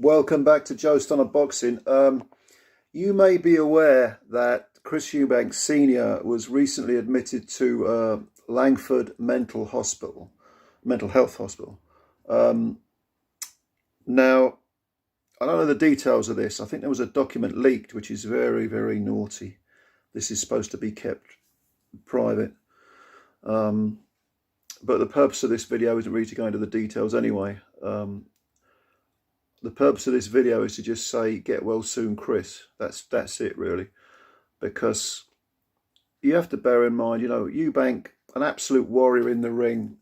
Welcome back to Joe Stunner Boxing. You may be aware that Chris EUBANK Sr. was recently admitted to Langford Mental Health Hospital. Now, I don't know the details of this. I think there was a document leaked, which is very, very naughty. This is supposed to be kept private. But the purpose of this video isn't really to go into the details anyway. The purpose of this video is to just say, get well soon, Chris. That's it, really. Because you have to bear in mind, EUBANK, an absolute warrior in the ring.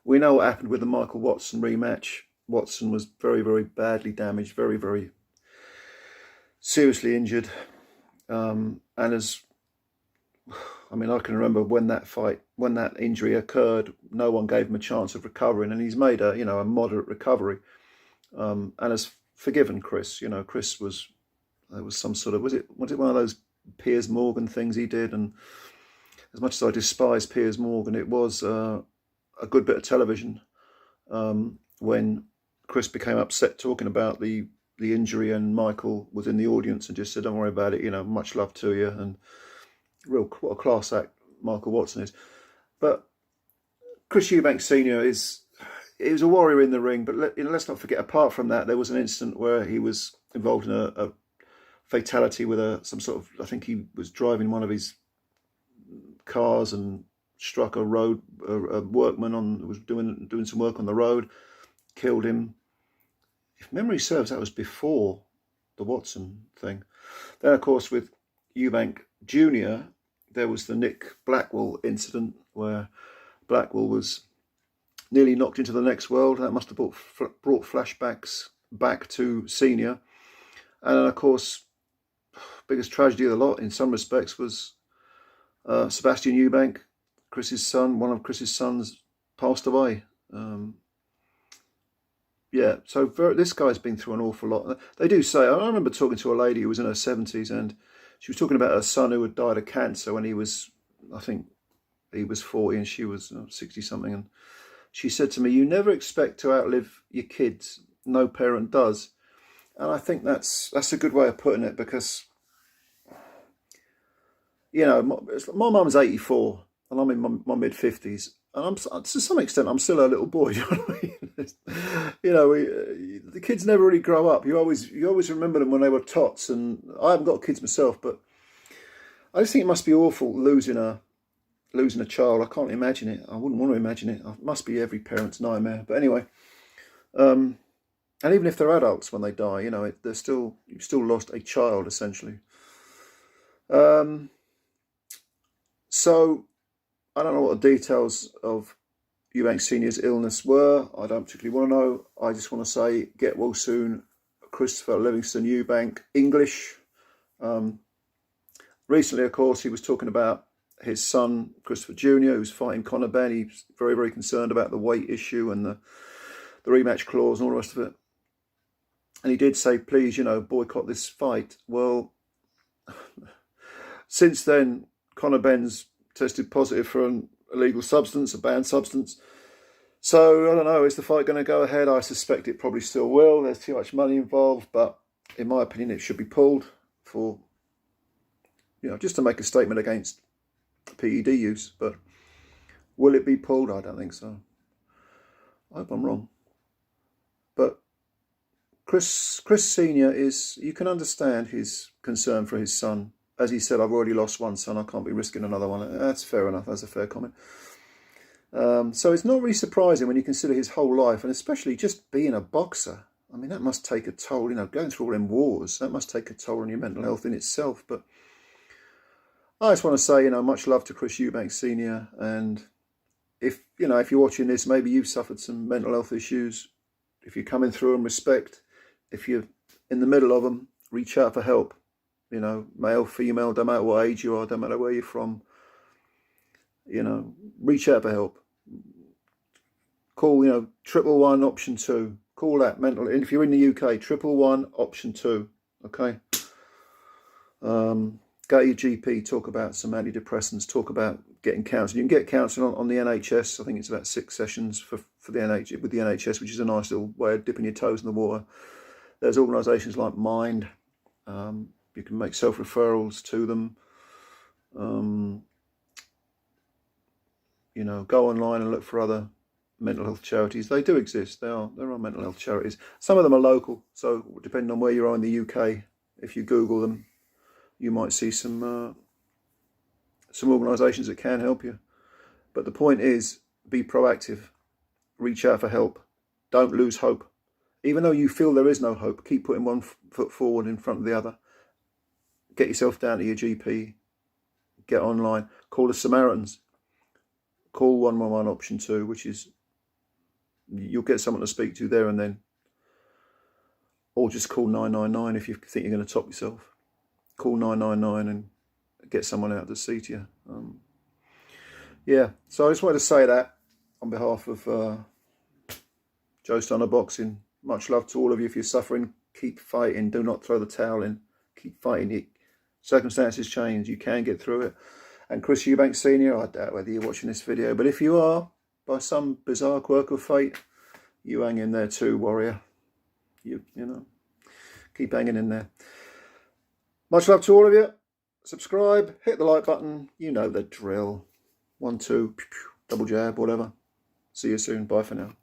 We know what happened with the Michael Watson rematch. Watson was very, very badly damaged, very, very seriously injured. I can remember when that injury occurred, no one gave him a chance of recovering, and he's made a moderate recovery, and has forgiven Chris. Chris there was some sort of, was it one of those Piers Morgan things he did? And as much as I despise Piers Morgan, it was a good bit of television when Chris became upset talking about the injury, and Michael was in the audience and just said, "Don't worry about it, much love to you." And what a class act Michael Watson is. But Chris EUBANK Sr. he was a warrior in the ring, but let's not forget, apart from that, there was an incident where he was involved in a fatality with I think he was driving one of his cars and struck a workman was doing some work on the road, killed him. If memory serves, that was before the Watson thing. Then, of course, with EUBANK Jr., there was the Nick Blackwell incident where Blackwell was nearly knocked into the next world. That must have brought flashbacks back to Senior. And then, of course, biggest tragedy of the lot in some respects was Sebastian EUBANK, Chris's son. One of Chris's sons passed away. So this guy's been through an awful lot. They do say, I remember talking to a lady who was in her 70s, and she was talking about her son who had died of cancer when I think he was 40 and she was 60 something. And she said to me, "You never expect to outlive your kids. No parent does." And I think that's a good way of putting it, because, my mum's 84 and I'm in my mid 50s. And to some extent, I'm still a little boy. You know what I mean? The kids never really grow up. You always remember them when they were tots. And I haven't got kids myself, but I just think it must be awful losing a child. I can't imagine it. I wouldn't want to imagine it. It must be every parent's nightmare. But anyway, and even if they're adults when they die, you've still lost a child essentially. So I don't know what the details of EUBANK Sr.'s illness were. I don't particularly want to know. I just want to say, get well soon, Christopher Livingston EUBANK. English. Recently, of course, he was talking about his son, Christopher Jr., who's fighting Conor Benn. He's very, very concerned about the weight issue and the rematch clause and all the rest of it. And he did say, please, boycott this fight. Well, since then, Conor Benn's tested positive for an illegal substance, a banned substance. So, I don't know, is the fight going to go ahead? I suspect it probably still will. There's too much money involved, but in my opinion, it should be pulled for, just to make a statement against PED use. But will it be pulled? I don't think so. I hope I'm wrong. But Chris Sr. you can understand his concern for his son. As he said, I've already lost one son, I can't be risking another one. That's fair enough, that's a fair comment. So it's not really surprising when you consider his whole life, and especially just being a boxer. I mean, that must take a toll, going through all them wars, that must take a toll on your mental health in itself. But I just want to say, much love to Chris EUBANK Sr. And if you're watching this, maybe you've suffered some mental health issues. If you're coming through them, respect. If you're in the middle of them, reach out for help. Male, female, don't matter what age you are, don't matter where you're from. Reach out for help. Call, 111 option 2. Call that mental. And if you're in the UK, 111 option 2. Okay. Go to your GP. Talk about some antidepressants. Talk about getting counselling. You can get counselling on the NHS. I think it's about 6 sessions for for the with the NHS, which is a nice little way of dipping your toes in the water. There's organisations like Mind. You can make self-referrals to them. You know, go online and look for other mental health charities. They do exist. There are mental health charities. Some of them are local, so depending on where you are in the UK, if you Google them, you might see some organisations that can help you. But the point is, be proactive. Reach out for help. Don't lose hope. Even though you feel there is no hope, keep putting one foot forward in front of the other. Get yourself down to your GP. Get online. Call the Samaritans. Call 111 option 2, which is, you'll get someone to speak to there and then. Or just call 999 if you think you're going to top yourself. Call 999 and get someone out to see to you. Yeah, so I just wanted to say that on behalf of Joe Stunner Boxing. Much love to all of you. If you're suffering, keep fighting. Do not throw the towel in. Keep fighting. Circumstances change. You can get through it. And Chris EUBANK Sr., I doubt whether you're watching this video, but if you are, by some bizarre quirk of fate, you hang in there too, warrior. You know, keep hanging in there. Much love to all of you. Subscribe, hit the like button. You know the drill. 1, 2, double jab, whatever. See you soon. Bye for now.